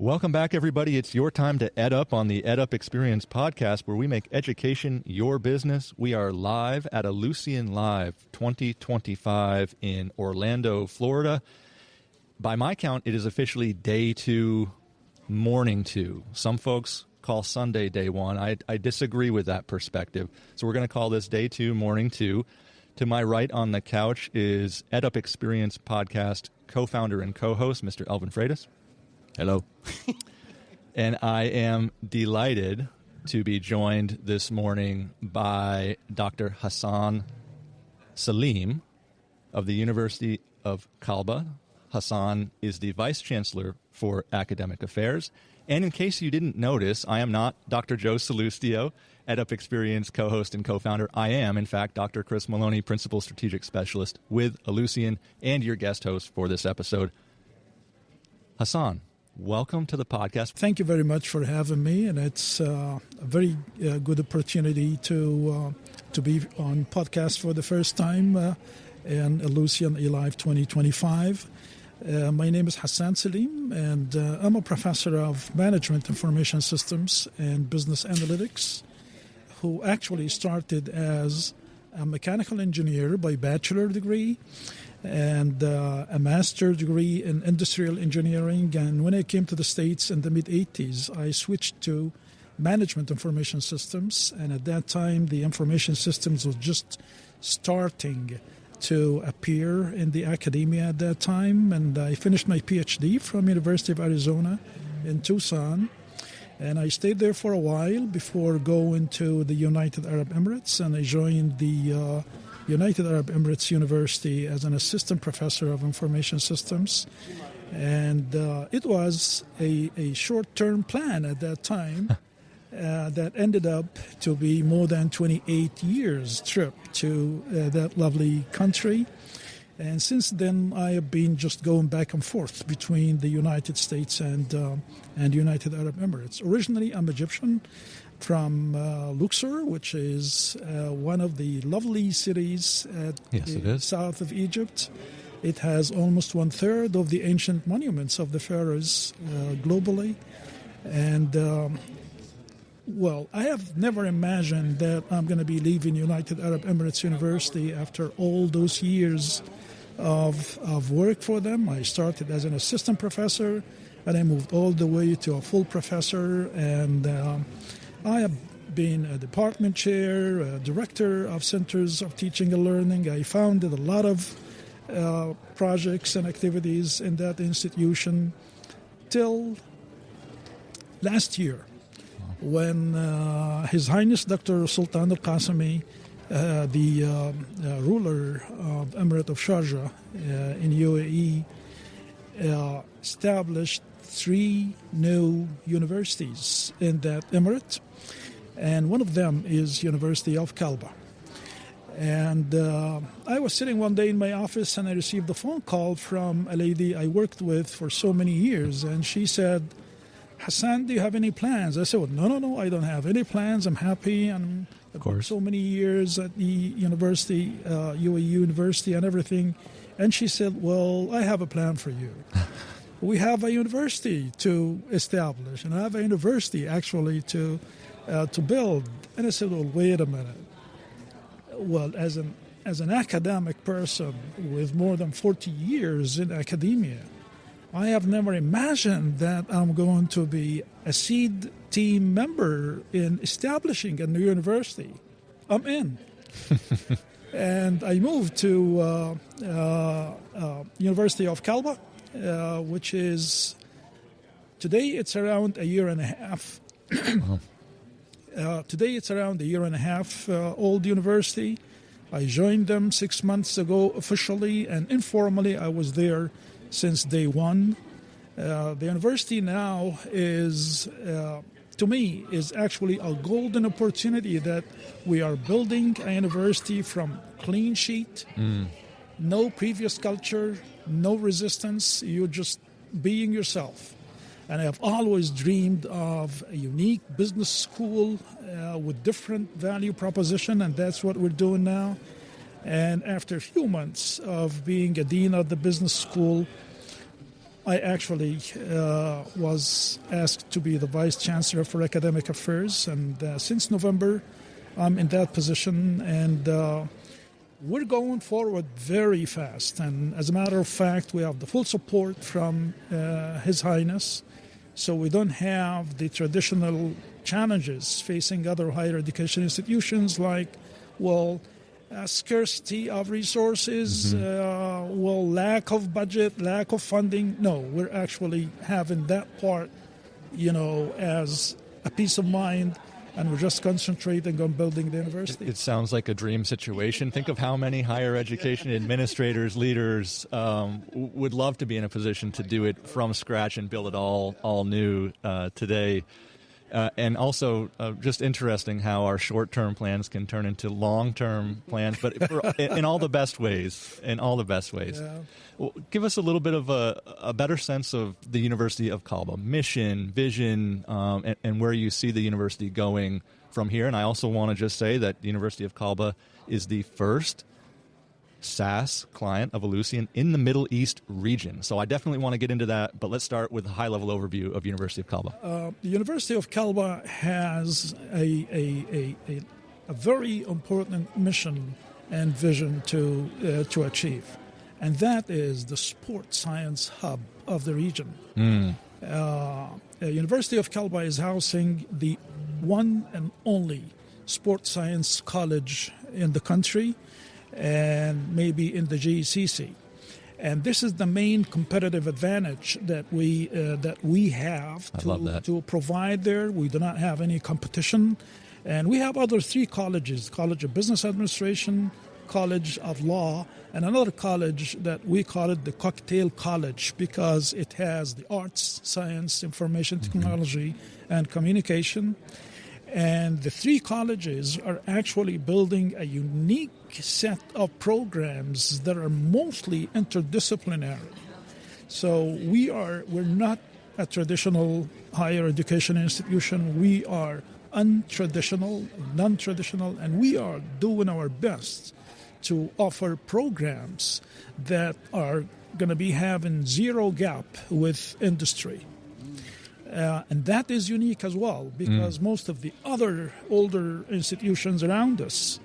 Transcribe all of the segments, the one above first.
Welcome back, everybody. It's your time to ed up on the Ed Up Experience podcast, where we make education your business. We are live at Ellucian Live 2025 in Orlando, Florida. By my count, it is officially day 2, morning 2. Some folks call Sunday day 1. I disagree with that perspective. So we're going to call this day 2, morning 2. To my right on the couch is Ed Up Experience podcast co-founder and co-host, Mr. Elvin Freitas. Hello. And I am delighted to be joined this morning by Dr. Hassan Selim of the University of Kalba. Hassan is the Vice Chancellor for Academic Affairs. And in case you didn't notice, I am not Dr. Joe Salustio, Ed Up Experience co-host and co-founder. I am, in fact, Dr. Chris Maloney, Principal Strategic Specialist with Ellucian and your guest host for this episode. Hassan, welcome to the podcast. Thank you very much for having me, and it's a very good opportunity to be on podcast for the first time in Ellucian eLive 2025. My name is Hassan Selim, and I'm a professor of Management Information Systems and Business Analytics, who actually started as a mechanical engineer by bachelor degree and a master's degree in industrial engineering. And when I came to the States in the mid-'80s, I switched to management information systems. And at that time, the information systems was just starting to appear in the academia at that time. And I finished my PhD from University of Arizona in Tucson. And I stayed there for a while before going to the United Arab Emirates. And I joined the United Arab Emirates University as an assistant professor of information systems. And it was a short-term plan at that time that ended up to be more than 28 years trip to that lovely country. And since then, I have been just going back and forth between the United States and United Arab Emirates. Originally, I'm Egyptian, from Luxor, which is one of the lovely cities at the south of Egypt. It has almost 1/3 of the ancient monuments of the pharaohs globally. And, I have never imagined that I'm going to be leaving United Arab Emirates University after all those years of work for them. I started as an assistant professor, and I moved all the way to a full professor, and I have been a department chair, a director of centers of teaching and learning. I founded a lot of projects and activities in that institution till last year, when His Highness Dr. Sultan Al-Qasimi, the ruler of Emirate of Sharjah in UAE, established 3 new universities in that emirate, and one of them is University of Kalba. And I was sitting one day in my office, and I received a phone call from a lady I worked with for so many years, and she said, "Hassan, do you have any plans?" I said, "Well, no, I don't have any plans. I'm happy, and I've been so many years at the university, UAE University and everything." And she said, "Well, I have a plan for you. We have a university to establish, and I have a university actually to build." And I said, "Well, wait a minute. Well, as an academic person with more than 40 years in academia, I have never imagined that I'm going to be a seed team member in establishing a new university. I'm in." And I moved to University of Kalba, which is, today it's around a year and a half. Today it's around a year and a half old university. I joined them 6 months ago officially, and informally I was there since day one. The university now is, to me, is actually a golden opportunity that we are building a university from clean sheet, no previous culture, no resistance. You're just being yourself. And I've always dreamed of a unique business school with different value proposition, and that's what we're doing now. And after a few months of being a dean of the business school, I actually was asked to be the Vice Chancellor for Academic Affairs, and since November, I'm in that position, and we're going forward very fast. And as a matter of fact, we have the full support from His Highness, so we don't have the traditional challenges facing other higher education institutions like, scarcity of resources, lack of budget, lack of funding. No, we're actually having that part, as a peace of mind, and we're just concentrating on building the university. It sounds like a dream situation. Think of how many higher education administrators, leaders would love to be in a position to do it from scratch and build it all new today. And also, just interesting how our short-term plans can turn into long-term plans, but in all the best ways. In all the best ways. Yeah. Well, give us a little bit of a better sense of the University of Kalba, mission, vision, and where you see the university going from here. And I also want to just say that the University of Kalba is the first SaaS client of Ellucian in the Middle East region. So I definitely want to get into that, but let's start with a high-level overview of University of Kalba. The University of Kalba has a very important mission and vision to achieve, and that is the sports science hub of the region. University of Kalba is housing the one and only sports science college in the country, and maybe in the GCC. And this is the main competitive advantage that we have to provide there. We do not have any competition. And we have other three colleges, College of Business Administration, College of Law, and another college that we call it the Cocktail College because it has the arts, science, information technology, and communication. And the three colleges are actually building a unique set of programs that are mostly interdisciplinary. So we're not a traditional higher education institution. We are untraditional, non-traditional, and we are doing our best to offer programs that are going to be having zero gap with industry. And that is unique as well because most of the other older institutions around us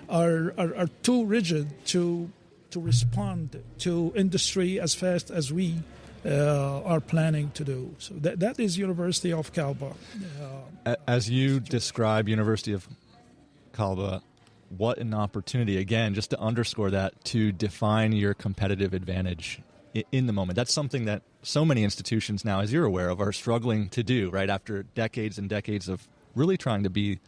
are too rigid to respond to industry as fast as we are planning to do. So that is University of Kalba. As you describe University of Kalba, what an opportunity, again, just to underscore that, to define your competitive advantage in the moment. That's something that so many institutions now, as you're aware of, are struggling to do, right, after decades and decades of really trying to be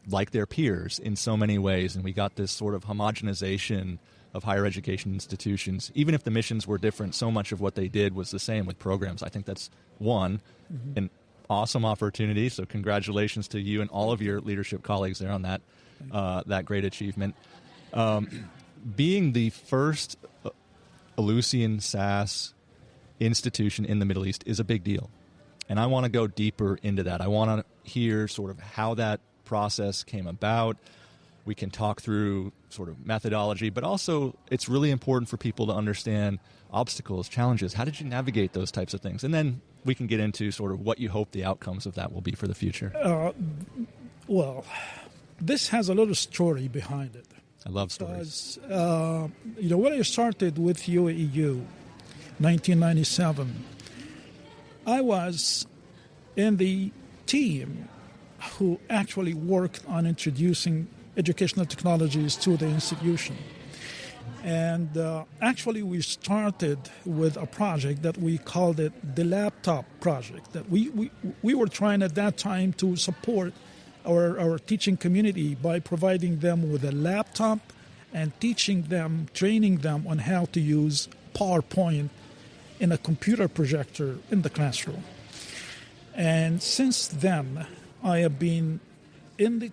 like their peers in so many ways. And we got this sort of homogenization of higher education institutions. Even if the missions were different, so much of what they did was the same with programs. I think that's an awesome opportunity. So congratulations to you and all of your leadership colleagues there on that great achievement. Being the first Ellucian SaaS institution in the Middle East is a big deal. And I want to go deeper into that. I want to hear sort of how that process came about. We can talk through sort of methodology, but also it's really important for people to understand obstacles, challenges. How did you navigate those types of things? And then we can get into sort of what you hope the outcomes of that will be for the future. Well, this has a little story behind it. I love stories. Because, when I started with UAEU, 1997, I was in the team who actually worked on introducing educational technologies to the institution. And actually we started with a project that we called it the laptop project, that we were trying at that time to support our teaching community by providing them with a laptop and teaching them, training them on how to use PowerPoint in a computer projector in the classroom. And since then, I have been in the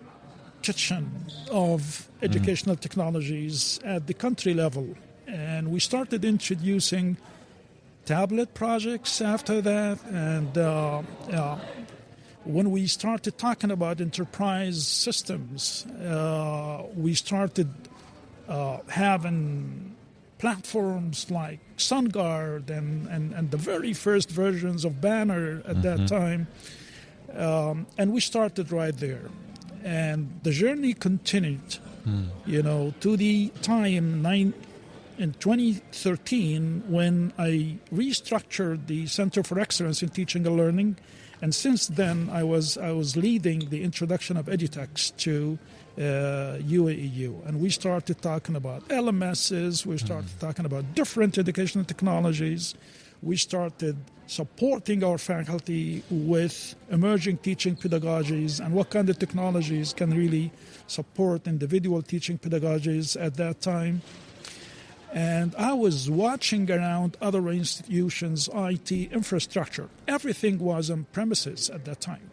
kitchen of educational technologies at the country level. And we started introducing tablet projects after that. And when we started talking about enterprise systems, we started having platforms like SunGuard and the very first versions of Banner at that time. And we started right there. And the journey continued, to the time in 2013 when I restructured the Center for Excellence in Teaching and Learning. And since then, I was leading the introduction of edutechs to UAEU. And we started talking about LMSs. We started talking about different educational technologies. We started supporting our faculty with emerging teaching pedagogies and what kind of technologies can really support individual teaching pedagogies at that time. And I was watching around other institutions' IT infrastructure. Everything was on premises at that time.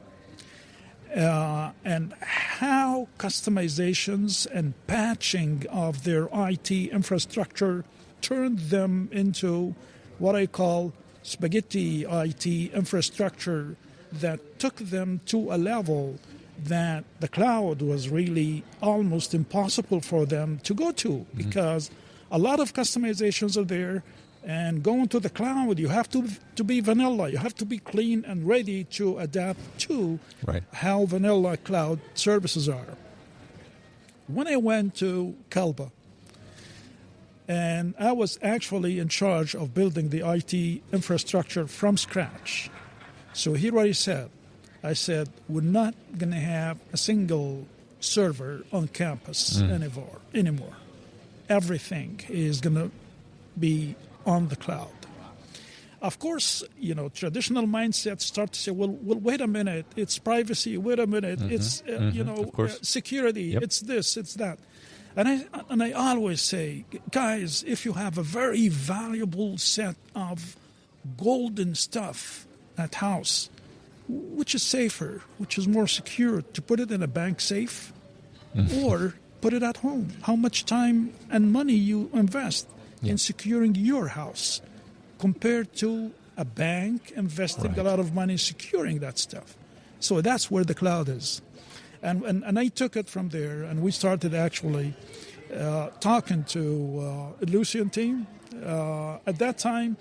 And how customizations and patching of their IT infrastructure turned them into what I call spaghetti IT infrastructure that took them to a level that the cloud was really almost impossible for them to go to, because a lot of customizations are there, and going to the cloud, you have to be vanilla. You have to be clean and ready to adapt to how vanilla cloud services are. When I went to Kalba, and I was actually in charge of building the IT infrastructure from scratch. So here what I said, we're not going to have a single server on campus anymore. Everything is going to be on the cloud. Of course, traditional mindsets start to say, well, wait a minute, it's privacy, wait a minute, it's, security, it's this, it's that. And I always say, guys, if you have a very valuable set of golden stuff at house, which is safer, which is more secure, to put it in a bank safe or put it at home? How much time and money you invest in securing your house compared to a bank investing a lot of money securing that stuff? So that's where the cloud is. And I took it from there, and we started actually talking to Ellucian team. At that time,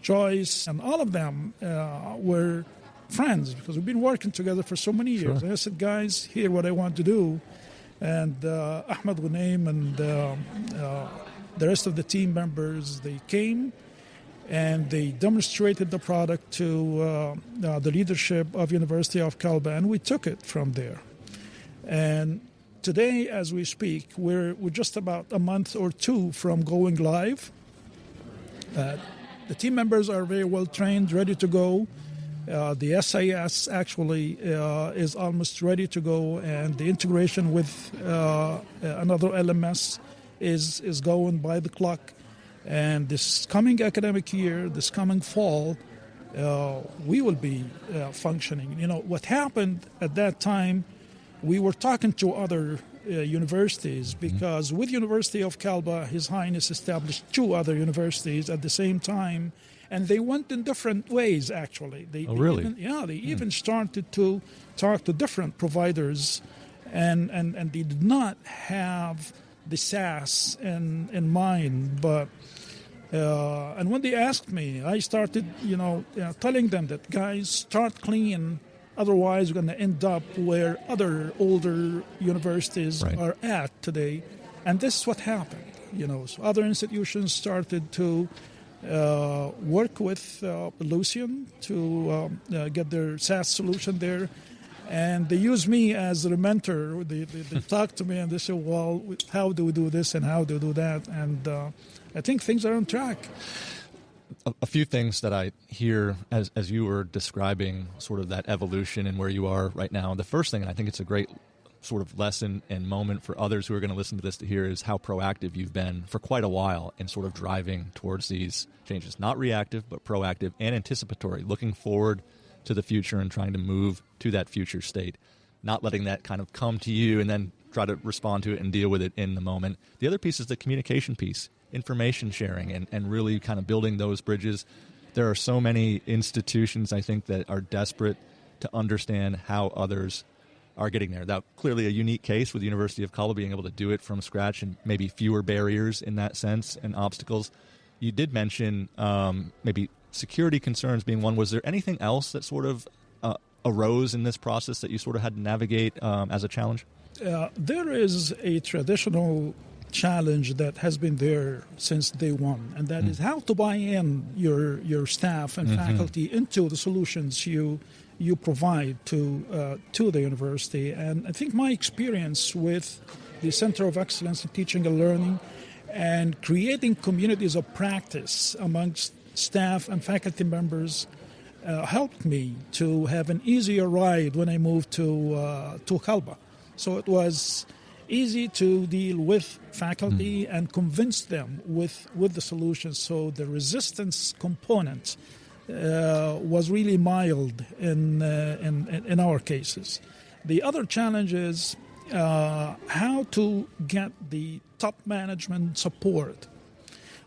Joyce and all of them were friends because we've been working together for so many years. And I said, guys, here what I want to do. And Ahmed Ghunaim and the rest of the team members, they came and they demonstrated the product to the leadership of University of Kalba, and we took it from there. And today, as we speak, we're just about a month or two from going live. The team members are very well trained, ready to go. The SIS actually is almost ready to go, and the integration with another LMS is going by the clock. And this coming academic year, this coming fall, we will be functioning. What happened at that time, we were talking to other universities because with University of Kalba, His Highness established 2 other universities at the same time, and they went in different ways, actually. They even started to talk to different providers, and they did not have the SaaS in mind, but and when they asked me, I started, telling them that, guys, start clean, otherwise we're going to end up where other older universities are at today, and this is what happened. So other institutions started to work with Ellucian to get their SaaS solution there. And they use me as a mentor. They talk to me and they say, well, how do we do this and how do we do that? And I think things are on track. A few things that I hear as you were describing sort of that evolution and where you are right now. The first thing, and I think it's a great sort of lesson and moment for others who are going to listen to this to hear, is how proactive you've been for quite a while in sort of driving towards these changes. Not reactive, but proactive and anticipatory, looking forward to the future and trying to move to that future state, not letting that kind of come to you and then try to respond to it and deal with it in the moment. The other piece is the communication piece, information sharing, and really kind of building those bridges. There are so many institutions, I think, that are desperate to understand how others are getting there. That clearly a unique case with the University of Kalba being able to do it from scratch and maybe fewer barriers in that sense and obstacles. You did mention maybe security concerns being one. Was there anything else that sort of arose in this process that you sort of had to navigate as a challenge? There is a traditional challenge that has been there since day one, and that is how to buy in your staff and faculty into the solutions you provide to the university. And I think my experience with the Center of Excellence in Teaching and Learning and creating communities of practice amongst staff and faculty members helped me to have an easier ride when I moved to Kalba. So it was easy to deal with faculty and convince them with the solutions. So the resistance component was really mild in our cases. The other challenge is how to get the top management support.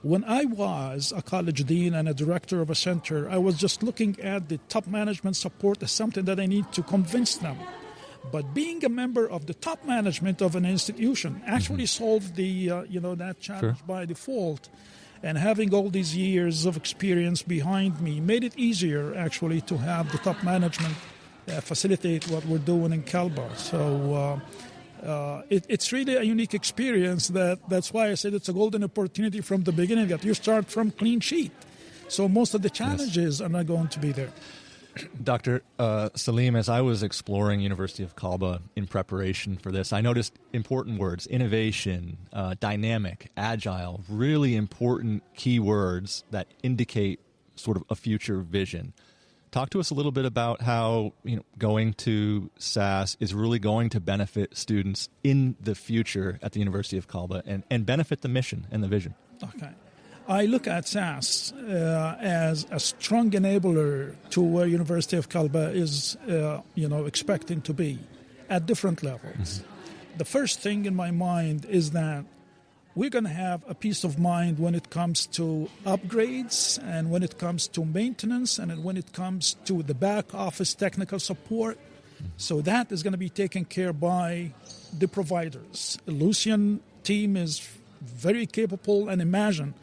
When I was a college dean and a director of a center, I was just looking at the top management support as something that I need to convince them. But being a member of the top management of an institution actually solved the that challenge by default. And having all these years of experience behind me made it easier actually to have the top management facilitate what we're doing in Kalba. So it's really a unique experience. That's why I said it's a golden opportunity from the beginning, that you start from clean sheet. So most of the challenges are not going to be there. Dr. Selim, as I was exploring University of Kalba in preparation for this, I noticed important words: innovation, dynamic, agile, really important key words that indicate sort of a future vision. Talk to us a little bit about how going to SaaS is really going to benefit students in the future at the University of Kalba and benefit the mission and the vision. Okay. I look at SaaS as a strong enabler to where University of Kalba is, expecting to be at different levels. The first thing in my mind is that we're going to have a peace of mind when it comes to upgrades and when it comes to maintenance and when it comes to the back office technical support. So that is going to be taken care by the providers. Ellucian team is very capable, and imagine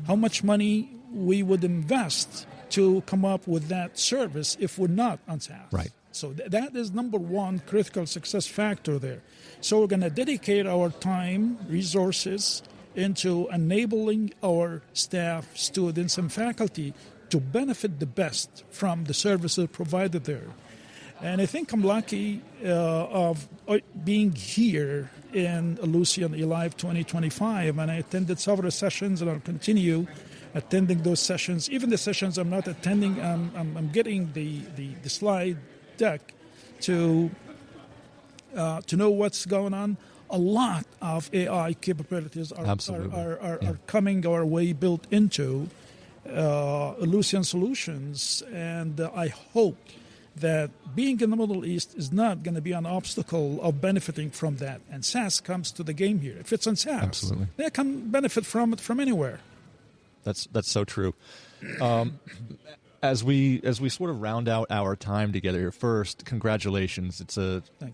how much money we would invest to come up with that service if we're not on SaaS. Right. So that is number one critical success factor there. So we're going to dedicate our time, resources into enabling our staff, students, and faculty to benefit the best from the services provided there. And I think I'm lucky of being here in Ellucian eLive 2025, and I attended several sessions, and I'll continue attending those sessions. Even the sessions I'm not attending, I'm getting the slide deck to know what's going on. A lot of AI capabilities are coming our way, built into Ellucian solutions, and I hope that being in the Middle East is not going to be an obstacle of benefiting from that. And SaaS comes to the game here. If it's on SaaS, absolutely, they can benefit from it from anywhere. That's so true. As we sort of round out our time together here, first, congratulations. It's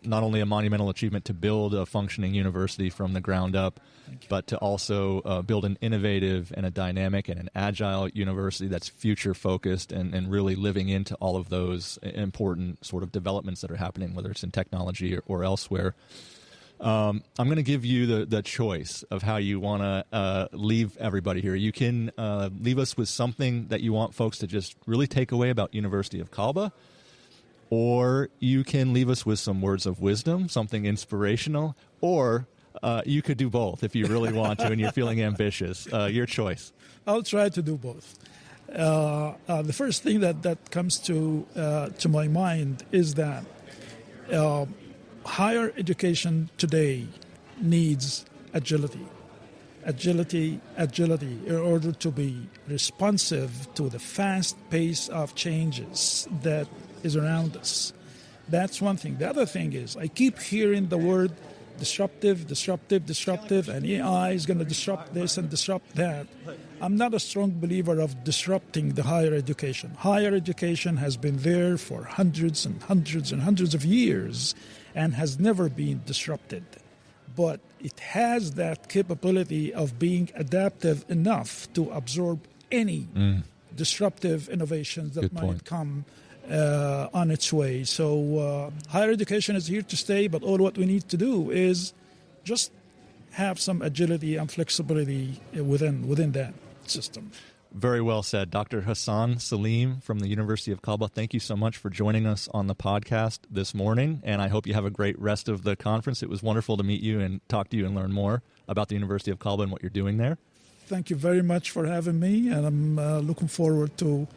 not only a monumental achievement to build a functioning university from the ground up, but to also build an innovative and a dynamic and an agile university that's future-focused and really living into all of those important sort of developments that are happening, whether it's in technology or elsewhere. I'm going to give you the choice of how you want to leave everybody here. You can leave us with something that you want folks to just really take away about University of Kalba, or you can leave us with some words of wisdom, something inspirational, or you could do both if you really want to and you're feeling ambitious. Your choice. I'll try to do both. The first thing that comes to my mind is that higher education today needs agility in order to be responsive to the fast pace of changes that is around us. That's one thing. The other thing is I keep hearing the word disruptive, and AI is going to disrupt this and disrupt that. I'm not a strong believer of disrupting the higher education. Higher education has been there for hundreds and hundreds and hundreds of years, and has never been disrupted. But it has that capability of being adaptive enough to absorb any disruptive innovations that might come on its way. So higher education is here to stay, but all what we need to do is just have some agility and flexibility within that system. Very well said. Dr. Hassan Selim from the University of Kalba, thank you so much for joining us on the podcast this morning, and I hope you have a great rest of the conference. It was wonderful to meet you and talk to you and learn more about the University of Kalba and what you're doing there. Thank you very much for having me, and I'm looking forward to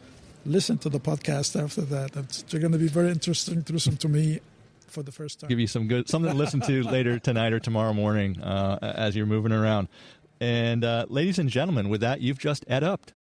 listen to the podcast after that. It's going to be very interesting to listen to me for the first time. Give you something to listen to later tonight or tomorrow morning as you're moving around. And ladies and gentlemen, with that, you've just ed-upped.